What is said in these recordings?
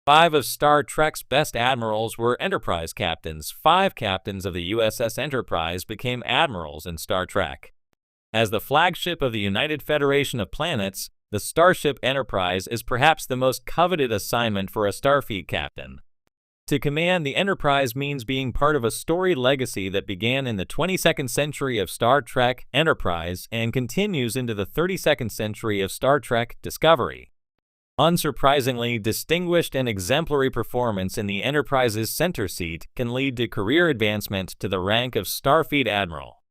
Five of Star Trek's best admirals were Enterprise captains. 5 captains of the USS Enterprise became admirals in Star Trek. As the flagship of the United Federation of Planets, the Starship Enterprise is perhaps the most coveted assignment for a Starfleet captain. To command the Enterprise means being part of a storied legacy that began in the 22nd century of Star Trek Enterprise and continues into the 32nd century of Star Trek Discovery. Unsurprisingly, distinguished and exemplary performance in the Enterprise's center seat can lead to career advancement to the rank of Starfleet Admiral.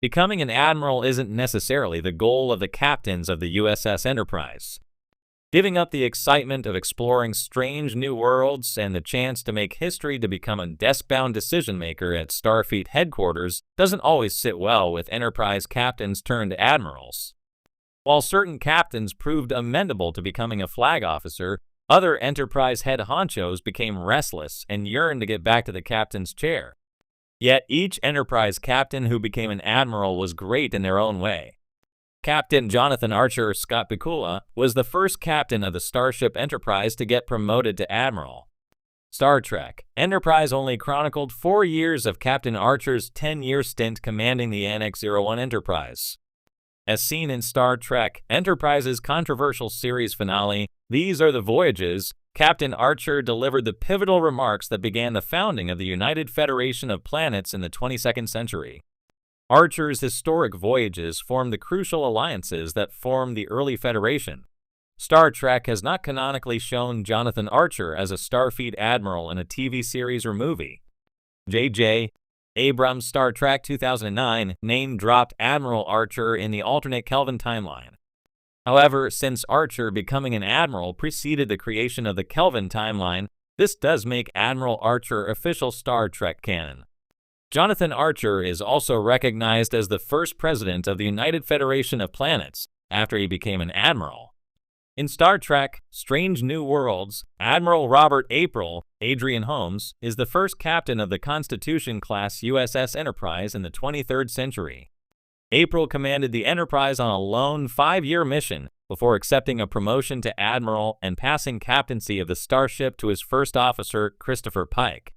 Becoming an admiral isn't necessarily the goal of the captains of the USS Enterprise. Giving up the excitement of exploring strange new worlds and the chance to make history to become a desk-bound decision-maker at Starfleet headquarters doesn't always sit well with Enterprise captains turned admirals. While certain captains proved amenable to becoming a flag officer, other Enterprise head honchos became restless and yearned to get back to the captain's chair. Yet each Enterprise captain who became an admiral was great in their own way. Captain Jonathan Archer Scott Bakula was the first captain of the Starship Enterprise to get promoted to admiral. Star Trek Enterprise only chronicled 4 years of Captain Archer's 10-year stint commanding the Annex-01 Enterprise. As seen in Star Trek Enterprise's controversial series finale, These Are the Voyages, Captain Archer delivered the pivotal remarks that began the founding of the United Federation of Planets in the 22nd century. Archer's historic voyages formed the crucial alliances that formed the early Federation. Star Trek has not canonically shown Jonathan Archer as a Starfleet admiral in a TV series or movie. J.J. Abrams' Star Trek 2009 name-dropped Admiral Archer in the alternate Kelvin timeline. However, since Archer becoming an admiral preceded the creation of the Kelvin timeline, this does make Admiral Archer official Star Trek canon. Jonathan Archer is also recognized as the first president of the United Federation of Planets after he became an admiral. In Star Trek Strange New Worlds, Admiral Robert April Adrian Holmes is the first captain of the Constitution-class USS Enterprise in the 23rd century. April commanded the Enterprise on a lone 5-year mission before accepting a promotion to admiral and passing captaincy of the starship to his first officer, Christopher Pike.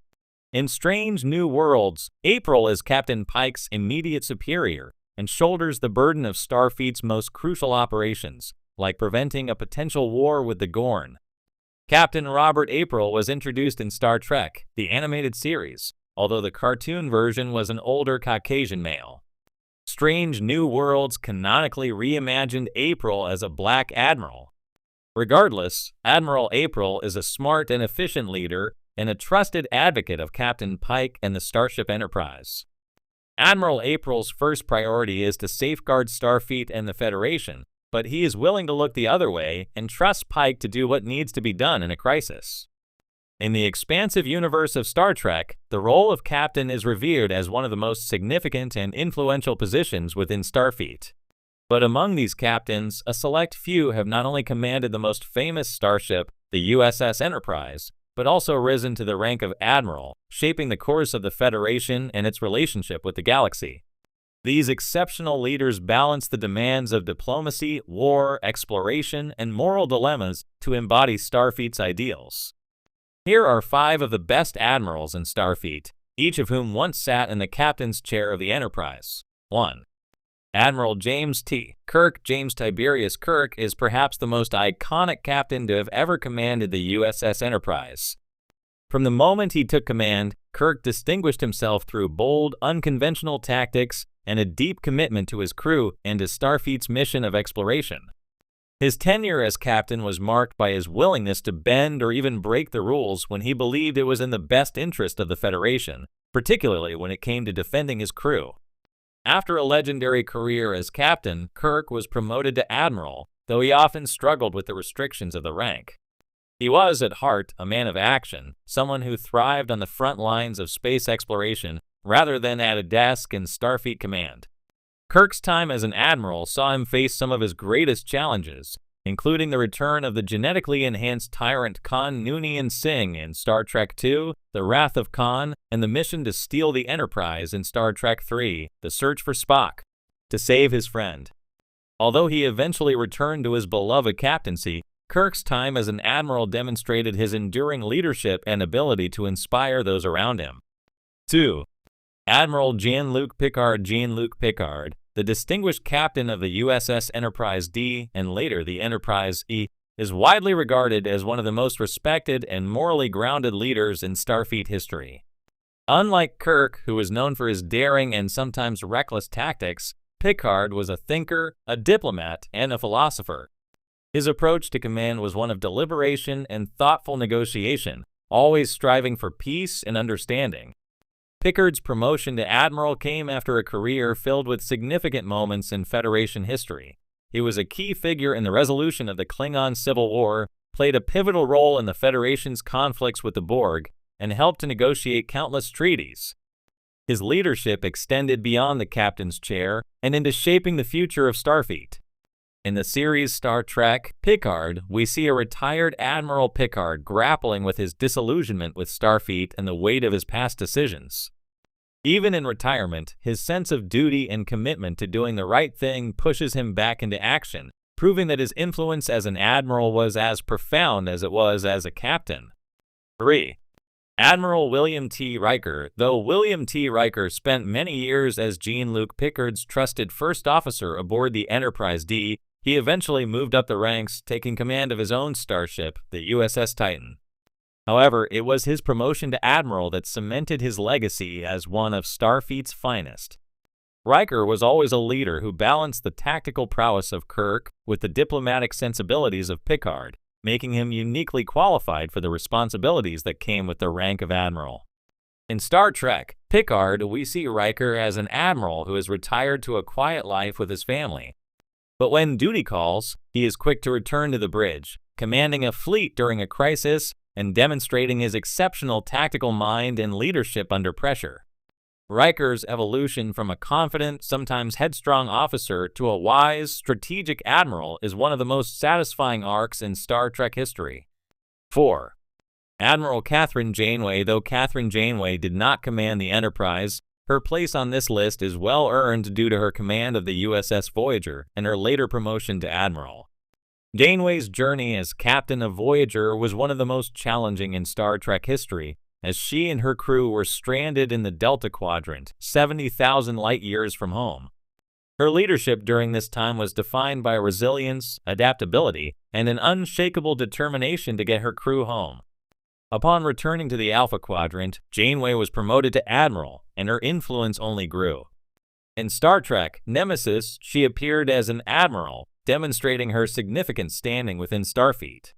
In Strange New Worlds, April is Captain Pike's immediate superior and shoulders the burden of Starfleet's most crucial operations, like preventing a potential war with the Gorn. Captain Robert April was introduced in Star Trek, the animated series, although the cartoon version was an older Caucasian male. Strange New Worlds canonically reimagined April as a black admiral. Regardless, Admiral April is a smart and efficient leader and a trusted advocate of Captain Pike and the Starship Enterprise. Admiral April's first priority is to safeguard Starfleet and the Federation, but he is willing to look the other way and trusts Pike to do what needs to be done in a crisis. In the expansive universe of Star Trek, the role of captain is revered as one of the most significant and influential positions within Starfleet. But among these captains, a select few have not only commanded the most famous starship, the USS Enterprise, but also risen to the rank of admiral, shaping the course of the Federation and its relationship with the galaxy. These exceptional leaders balance the demands of diplomacy, war, exploration, and moral dilemmas to embody Starfleet's ideals. Here are 5 of the best admirals in Starfleet, each of whom once sat in the captain's chair of the Enterprise. 1. Admiral James T. Kirk. James Tiberius Kirk is perhaps the most iconic captain to have ever commanded the USS Enterprise. From the moment he took command, Kirk distinguished himself through bold, unconventional tactics and a deep commitment to his crew and to Starfleet's mission of exploration. His tenure as captain was marked by his willingness to bend or even break the rules when he believed it was in the best interest of the Federation, particularly when it came to defending his crew. After a legendary career as captain, Kirk was promoted to admiral, though he often struggled with the restrictions of the rank. He was, at heart, a man of action, someone who thrived on the front lines of space exploration rather than at a desk in Starfleet command. Kirk's time as an admiral saw him face some of his greatest challenges, including the return of the genetically enhanced tyrant Khan Noonien Singh in Star Trek II, The Wrath of Khan, and the mission to steal the Enterprise in Star Trek III, The Search for Spock, to save his friend. Although he eventually returned to his beloved captaincy, Kirk's time as an admiral demonstrated his enduring leadership and ability to inspire those around him. 2. Admiral Jean-Luc Picard. Jean-Luc Picard, the distinguished captain of the USS Enterprise D and later the Enterprise E, is widely regarded as one of the most respected and morally grounded leaders in Starfleet history. Unlike Kirk, who was known for his daring and sometimes reckless tactics, Picard was a thinker, a diplomat, and a philosopher. His approach to command was one of deliberation and thoughtful negotiation, always striving for peace and understanding. Picard's promotion to admiral came after a career filled with significant moments in Federation history. He was a key figure in the resolution of the Klingon Civil War, played a pivotal role in the Federation's conflicts with the Borg, and helped to negotiate countless treaties. His leadership extended beyond the captain's chair and into shaping the future of Starfleet. In the series Star Trek, Picard, we see a retired Admiral Picard grappling with his disillusionment with Starfleet and the weight of his past decisions. Even in retirement, his sense of duty and commitment to doing the right thing pushes him back into action, proving that his influence as an admiral was as profound as it was as a captain. 3. Admiral William T. Riker. Though William T. Riker spent many years as Jean-Luc Picard's trusted first officer aboard the Enterprise D, he eventually moved up the ranks, taking command of his own starship, the USS Titan. However, it was his promotion to admiral that cemented his legacy as one of Starfleet's finest. Riker was always a leader who balanced the tactical prowess of Kirk with the diplomatic sensibilities of Picard, making him uniquely qualified for the responsibilities that came with the rank of admiral. In Star Trek, Picard, we see Riker as an admiral who has retired to a quiet life with his family. But when duty calls, he is quick to return to the bridge, commanding a fleet during a crisis and demonstrating his exceptional tactical mind and leadership under pressure. Riker's evolution from a confident, sometimes headstrong officer to a wise, strategic admiral is one of the most satisfying arcs in Star Trek history. 4. Admiral Katherine Janeway. Though Katherine Janeway did not command the Enterprise, her place on this list is well earned due to her command of the USS Voyager and her later promotion to admiral. Janeway's journey as captain of Voyager was one of the most challenging in Star Trek history, as she and her crew were stranded in the Delta Quadrant, 70,000 light-years from home. Her leadership during this time was defined by resilience, adaptability, and an unshakable determination to get her crew home. Upon returning to the Alpha Quadrant, Janeway was promoted to admiral, and her influence only grew. In Star Trek Nemesis, she appeared as an admiral, demonstrating her significant standing within Starfleet.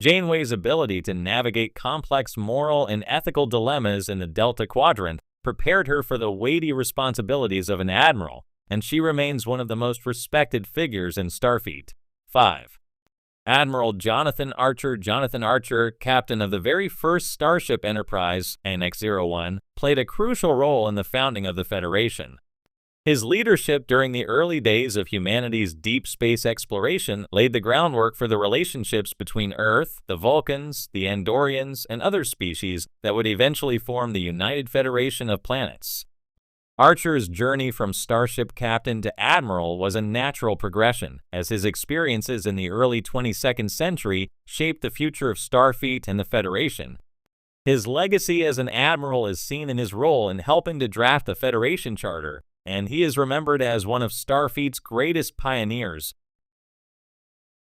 Janeway's ability to navigate complex moral and ethical dilemmas in the Delta Quadrant prepared her for the weighty responsibilities of an admiral, and she remains one of the most respected figures in Starfleet. 5. Admiral Jonathan Archer. Jonathan Archer, captain of the very first Starship Enterprise, NX-01, played a crucial role in the founding of the Federation. His leadership during the early days of humanity's deep space exploration laid the groundwork for the relationships between Earth, the Vulcans, the Andorians, and other species that would eventually form the United Federation of Planets. Archer's journey from starship captain to admiral was a natural progression, as his experiences in the early 22nd century shaped the future of Starfleet and the Federation. His legacy as an admiral is seen in his role in helping to draft the Federation Charter, and he is remembered as one of Starfleet's greatest pioneers,